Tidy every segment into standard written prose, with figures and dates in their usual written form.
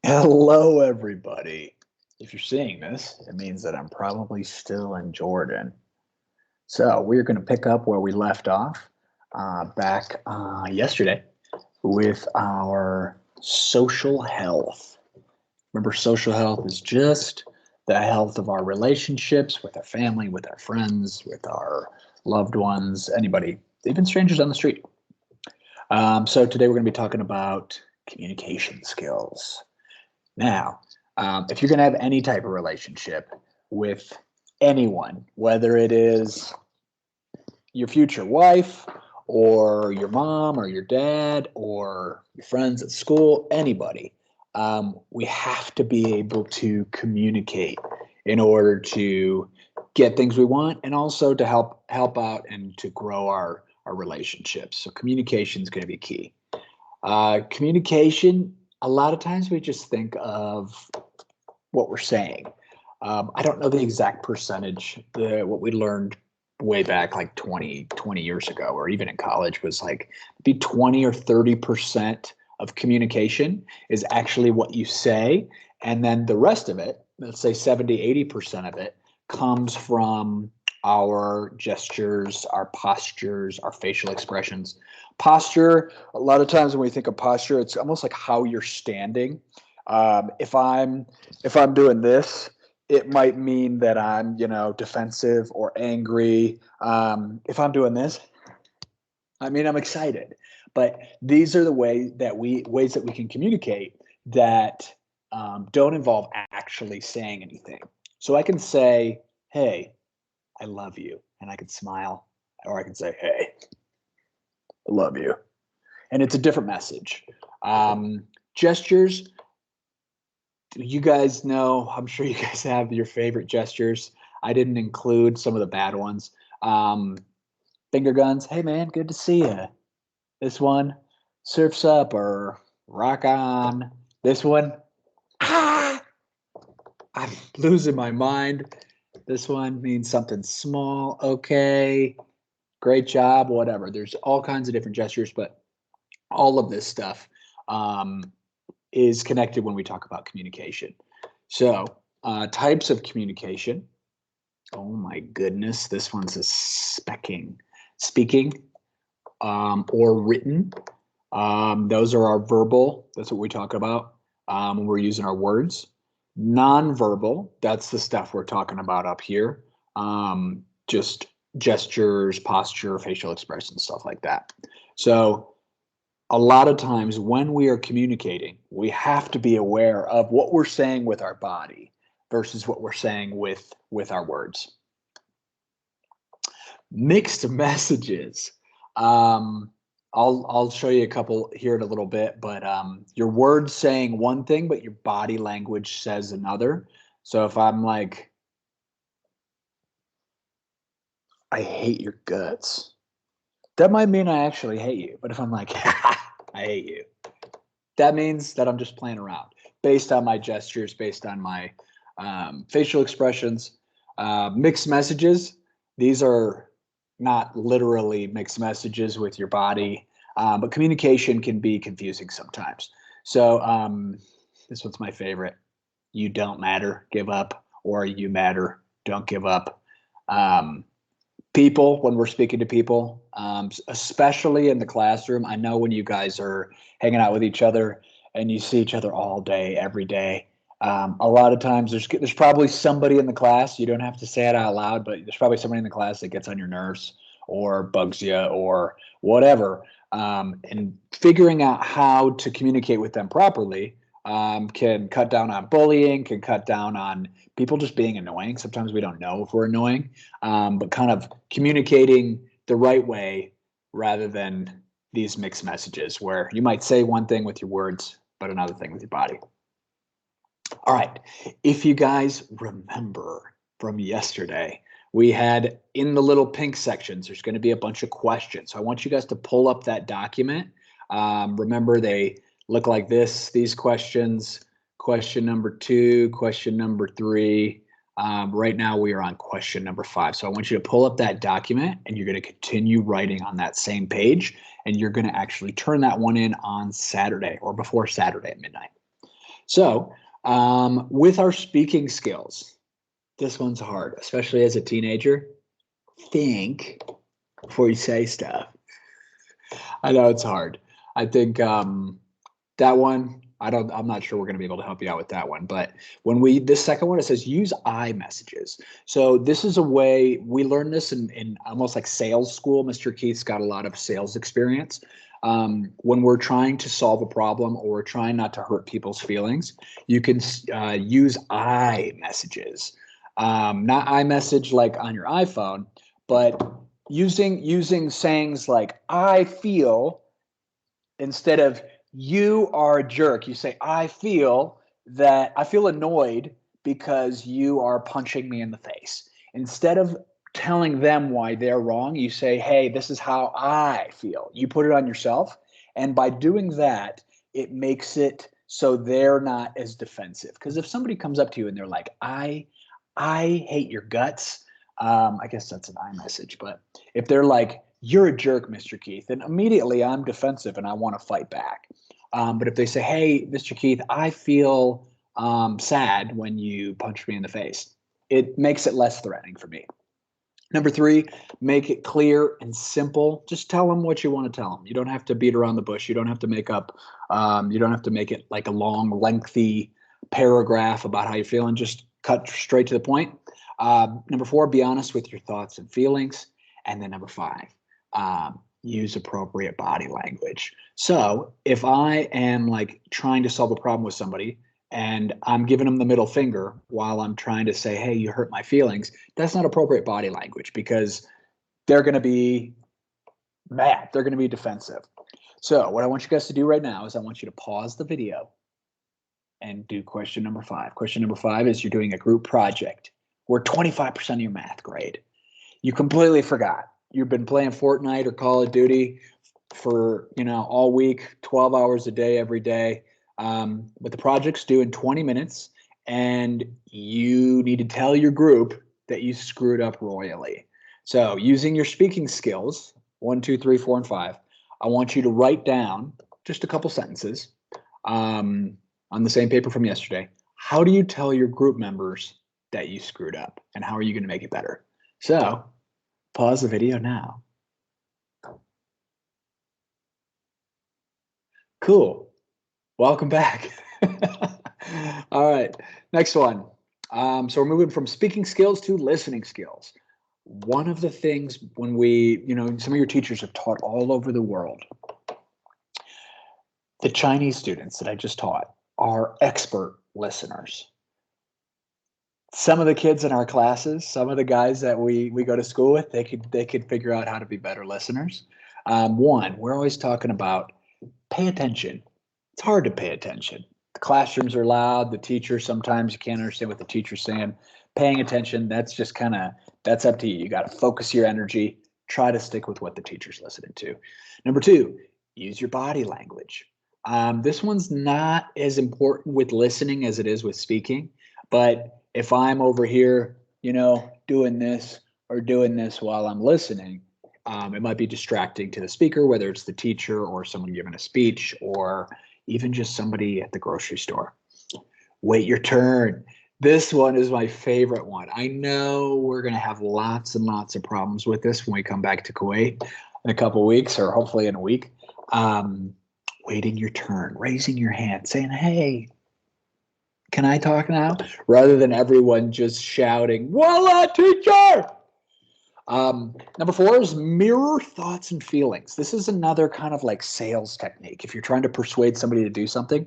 Hello, everybody. If you're seeing this, it means that I'm probably still in Jordan. So we're going to pick up where we left off back yesterday with our social health. Remember, social health is just the health of our relationships with our family, with our friends, with our loved ones, anybody, even strangers on the street. So today we're going to be talking about communication skills. Now, if you're going to have any type of relationship with anyone, whether it is your future wife or your mom or your dad or your friends at school, anybody, we have to be able to communicate in order to get things we want and also to help out and to grow our relationships. So communication is going to be key. Communication, a lot of times we just think of what we're saying. I don't know the exact percentage. What we learned way back like 20 years ago, or even in college, was like be 20 or 30% of communication is actually what you say. And then the rest of it, let's say 70, 80% of it comes from our gestures, our postures, our facial expressions. Posture, a lot of times when we think of posture, it's almost like how you're standing. If I'm doing this, it might mean that I'm, defensive or angry. If I'm doing this, I mean, I'm excited. But these are the ways that we can communicate that don't involve actually saying anything. So I can say, "Hey, I love you," and I can smile, or I can say, "Hey, I love you," and it's a different message. Gestures. You guys know, I'm sure you guys have your favorite gestures. I didn't include some of the bad ones. Finger guns. Hey, man, good to see you. This one, surfs up or rock on. This one, ah, I'm losing my mind. This one means something small. Okay, great job, whatever. There's all kinds of different gestures, but all of this stuff is connected when we talk about communication. So types of communication. Oh my goodness, this one's a speaking or written. Those are our verbal. That's what we talk about when we're using our words. Nonverbal, that's the stuff we're talking about up here. Just gestures, posture, facial expressions, stuff like that. So a lot of times when we are communicating, we have to be aware of what we're saying with our body versus what we're saying with our words. Mixed messages. I'll show you a couple here in a little bit, but your words saying one thing, but your body language says another. So if I'm like, I hate your guts, that might mean I actually hate you. But if I'm like, I hate you, that means that I'm just playing around based on my gestures, based on my facial expressions. Mixed messages, these are not literally mixed messages with your body, but communication can be confusing sometimes. So this one's my favorite. You don't matter, give up, or you matter, don't give up. People, when we're speaking to people, especially in the classroom, I know when you guys are hanging out with each other and you see each other all day, every day, a lot of times there's probably somebody in the class, you don't have to say it out loud, but there's probably somebody in the class that gets on your nerves or bugs you or whatever. And figuring out how to communicate with them properly can cut down on bullying, can cut down on people just being annoying. Sometimes we don't know if we're annoying, but kind of communicating the right way rather than these mixed messages where you might say one thing with your words, but another thing with your body. All right. If you guys remember from yesterday, we had in the little pink sections, there's going to be a bunch of questions. So I want you guys to pull up that document. Remember, they look like this, these questions, question number 2, question number 3. Right now we are on question number 5. So I want you to pull up that document and you're going to continue writing on that same page, and you're going to actually turn that one in on Saturday or before Saturday at midnight. So with our speaking skills, this one's hard, especially as a teenager. Think before you say stuff. I know it's hard. I think that one, I'm not sure we're going to be able to help you out with that one. But this second one, it says use I messages. So this is a way we learned this in almost like sales school. Mr. Keith's got a lot of sales experience. When we're trying to solve a problem or we're trying not to hurt people's feelings, you can use I messages. Not iMessage like on your iPhone, but using sayings like I feel instead of you are a jerk. You say I feel annoyed because you are punching me in the face. Instead of telling them why they're wrong, you say, hey, this is how I feel. You put it on yourself. And by doing that, it makes it so they're not as defensive. Because if somebody comes up to you and they're like, I hate your guts, I guess that's an iMessage. But if they're like, you're a jerk, Mr. Keith, then immediately I'm defensive and I want to fight back. But if they say, hey, Mr. Keith, I feel sad when you punch me in the face, it makes it less threatening for me. Number 3, make it clear and simple. Just tell them what you want to tell them. You don't have to beat around the bush. You don't have to make up, you don't have to make it like a long, lengthy paragraph about how you're feeling. Just cut straight to the point. Number 4, be honest with your thoughts and feelings. And then number 5, use appropriate body language. So if I am like trying to solve a problem with somebody and I'm giving them the middle finger while I'm trying to say, hey, you hurt my feelings, that's not appropriate body language because they're going to be mad. They're going to be defensive. So what I want you guys to do right now is I want you to pause the video and do question number 5. Question number 5 is you're doing a group project. We're 25% of your math grade. You completely forgot. You've been playing Fortnite or Call of Duty for, all week, 12 hours a day, every day. But the project's due in 20 minutes, and you need to tell your group that you screwed up royally. So using your speaking skills, 1, 2, 3, 4, and 5, I want you to write down just a couple sentences on the same paper from yesterday. How do you tell your group members that you screwed up, and how are you going to make it better? So pause the video now. Cool. Welcome back. All right, next one. So we're moving from speaking skills to listening skills. One of the things when some of your teachers have taught all over the world, the Chinese students that I just taught are expert listeners. Some of the kids in our classes, some of the guys that we go to school with, they could figure out how to be better listeners. One, we're always talking about pay attention. It's hard to pay attention. The classrooms are loud. The teacher, sometimes you can't understand what the teacher's saying. Paying attention, that's up to you. You got to focus your energy. Try to stick with what the teacher's listening to. Number 2, use your body language. This one's not as important with listening as it is with speaking. But if I'm over here, doing this or doing this while I'm listening, it might be distracting to the speaker, whether it's the teacher or someone giving a speech or even just somebody at the grocery store. Wait your turn. This one is my favorite one. I know we're going to have lots and lots of problems with this when we come back to Kuwait in a couple of weeks, or hopefully in a week. Waiting your turn, raising your hand, saying, hey, can I talk now? Rather than everyone just shouting, walla, teacher! Number 4 is mirror thoughts and feelings. This is another kind of like sales technique. If you're trying to persuade somebody to do something,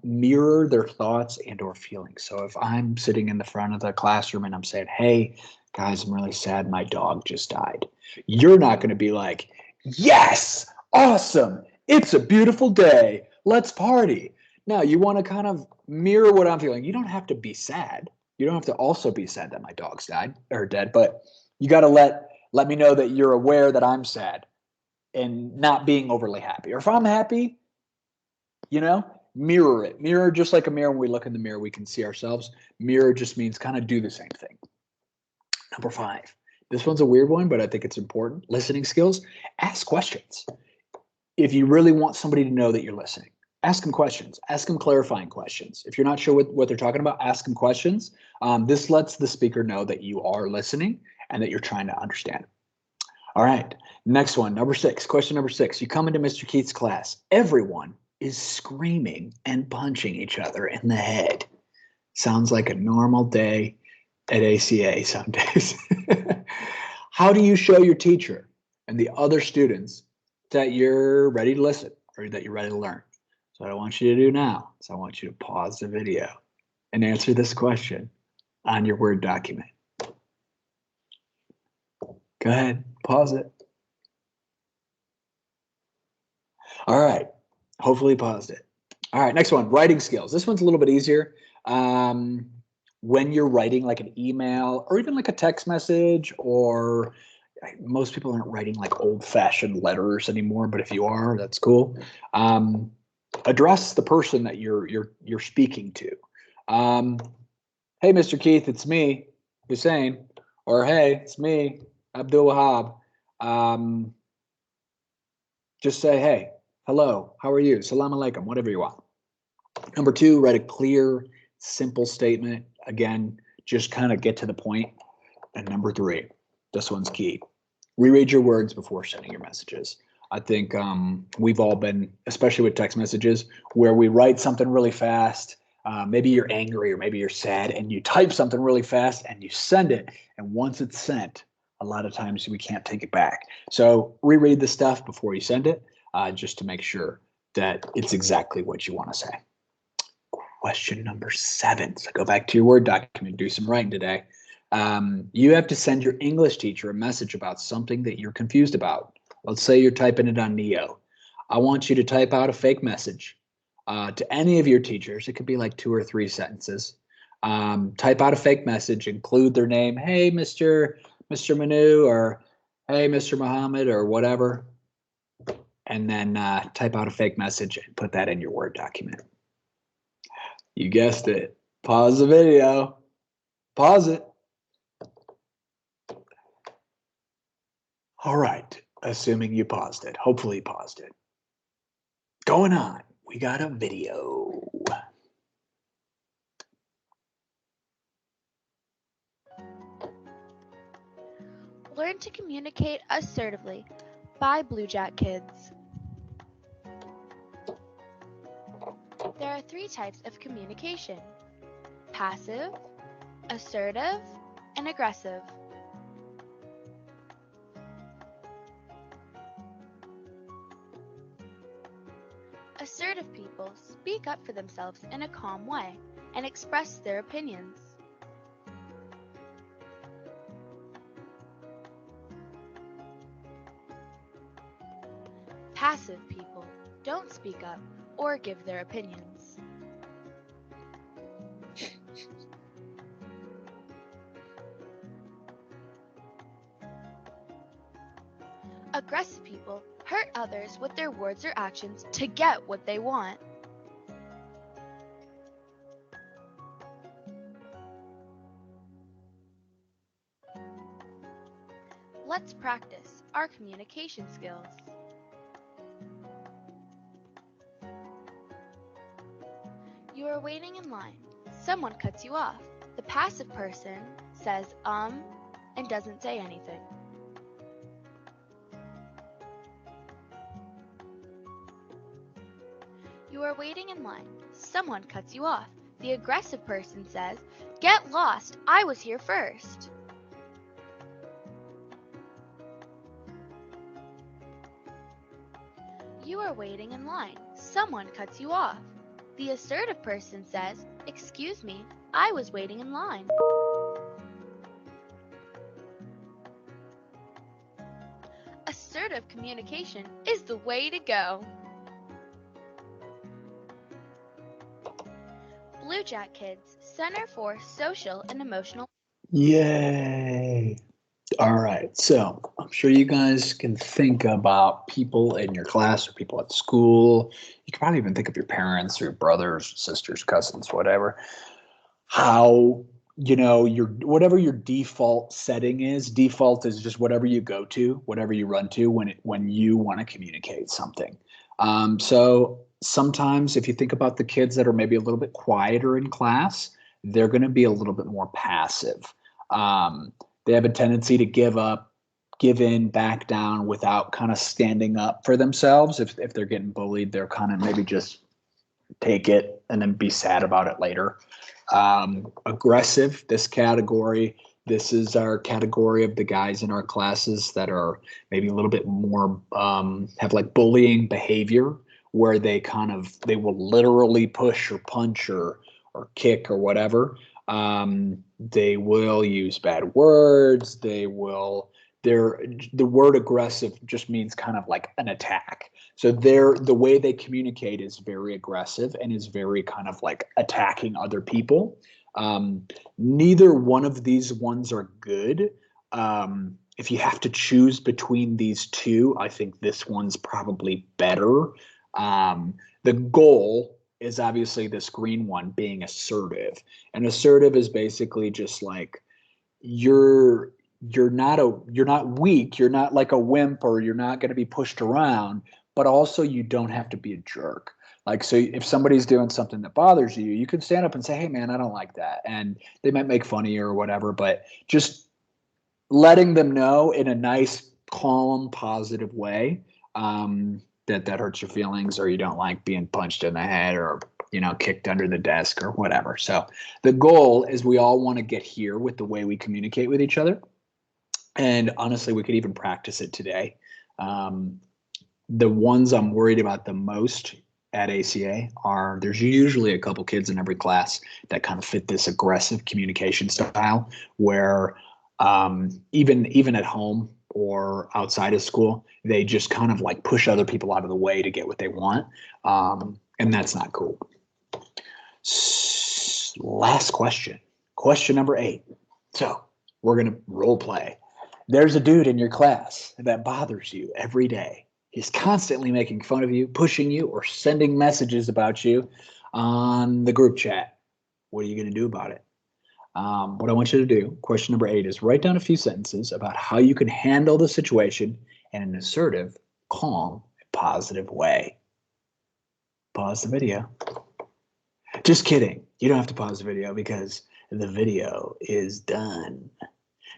mirror their thoughts and or feelings. So if I'm sitting in the front of the classroom and I'm saying, hey, guys, I'm really sad my dog just died. You're not going to be like, yes, awesome. It's a beautiful day. Let's party. No, you want to kind of mirror what I'm feeling. You don't have to be sad. You don't have to also be sad that my dog's died or dead, but you got to let me know that you're aware that I'm sad and not being overly happy. Or if I'm happy, Mirror it. Mirror, just like a mirror, when we look in the mirror, we can see ourselves. Mirror just means kind of do the same thing. Number 5. This one's a weird one, but I think it's important. Listening skills. Ask questions. If you really want somebody to know that you're listening, ask them questions. Ask them clarifying questions. If you're not sure what they're talking about, ask them questions. This lets the speaker know that you are listening and that you're trying to understand. All right, next one, number 6, question number 6. You come into Mr. Keith's class. Everyone is screaming and punching each other in the head. Sounds like a normal day at ACA some days. How do you show your teacher and the other students that you're ready to listen or that you're ready to learn? So what I want you to do now is I want you to pause the video and answer this question on your Word document. Go ahead, pause it. All right, hopefully paused it. All right, next one, writing skills. This one's a little bit easier. When you're writing like an email or even like a text message, or most people aren't writing like old-fashioned letters anymore, but if you are, that's cool. Address the person that you're speaking to. Hey, Mr. Keith, it's me, Hussein, or hey, it's me, Abdul Wahab. Just say, hey, hello, how are you? Salam alaikum, whatever you want. Number 2, write a clear, simple statement. Again, just kind of get to the point. And number 3, this one's key. Reread your words before sending your messages. I think we've all been, especially with text messages, where we write something really fast. Maybe you're angry or maybe you're sad and you type something really fast and you send it. And once it's sent, a lot of times we can't take it back. So reread the stuff before you send it, just to make sure that it's exactly what you want to say. Question number 7. So go back to your Word document, do some writing today. You have to send your English teacher a message about something that you're confused about. Let's say you're typing it on Neo. I want you to type out a fake message to any of your teachers. It could be like 2 or 3 sentences. Type out a fake message, include their name. Hey, Mr. Manu, or hey, Mr. Muhammad, or whatever. And then type out a fake message and put that in your Word document. You guessed it. Pause the video. Pause it. All right. Assuming you paused it. Hopefully you paused it. Going on. We got a video. Learn to communicate assertively by Blue Jack Kids. There are 3 types of communication: passive, assertive, and aggressive. Assertive people speak up for themselves in a calm way and express their opinions. Passive people don't speak up or give their opinions. Aggressive people hurt others with their words or actions to get what they want. Let's practice our communication skills. You are waiting in line. Someone cuts you off. The passive person says and doesn't say anything. You are waiting in line. Someone cuts you off. The aggressive person says, "Get lost, I was here first." You are waiting in line. Someone cuts you off. The assertive person says, "Excuse me, I was waiting in line." Assertive communication is the way to go. Blue Jack Kids, Center for Social and Emotional. Yay. All right. So I'm sure you guys can think about people in your class or people at school. You can probably even think of your parents or your brothers, sisters, cousins, whatever. How, your whatever your default setting is. Default is just whatever you go to, whatever you run to when you want to communicate something. So sometimes if you think about the kids that are maybe a little bit quieter in class, they're going to be a little bit more passive. They have a tendency to give up, give in, back down without kind of standing up for themselves. If they're getting bullied, they're kind of maybe just take it and then be sad about it later. Aggressive, this category, this is our category of the guys in our classes that are maybe a little bit more, have like bullying behavior where they will literally push or punch or kick or whatever. They will use bad words. The word aggressive just means kind of like an attack. So the way they communicate is very aggressive and is very kind of like attacking other people. Neither one of these ones are good. If you have to choose between these two, I think this one's probably better. The goal is obviously this green one being assertive. And assertive is basically just like you're not weak, you're not like a wimp, or you're not going to be pushed around, but also you don't have to be a jerk. Like, so if somebody's doing something that bothers you, you can stand up and say, hey man, I don't like that. And they might make fun of you or whatever, but just letting them know in a nice, calm, positive way, that hurts your feelings, or you don't like being punched in the head or kicked under the desk or whatever. So the goal is we all want to get here with the way we communicate with each other. And honestly, we could even practice it today. The ones I'm worried about the most at ACA are, there's usually a couple kids in every class that kind of fit this aggressive communication style where even at home or outside of school, they just kind of like push other people out of the way to get what they want. And that's not cool. Last question number 8. So we're going to role play. There's a dude in your class that bothers you every day. He's constantly making fun of you, pushing you, or sending messages about you on the group chat. What are you going to do about it? What I want you to do, question number 8, is write down a few sentences about how you can handle the situation in an assertive, calm, positive way. Pause the video. Just kidding. You don't have to pause the video because the video is done.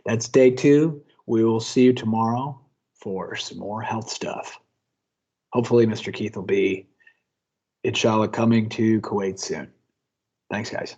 That's day 2. We will see you tomorrow for some more health stuff. Hopefully, Mr. Keith will be, inshallah, coming to Kuwait soon. Thanks, guys.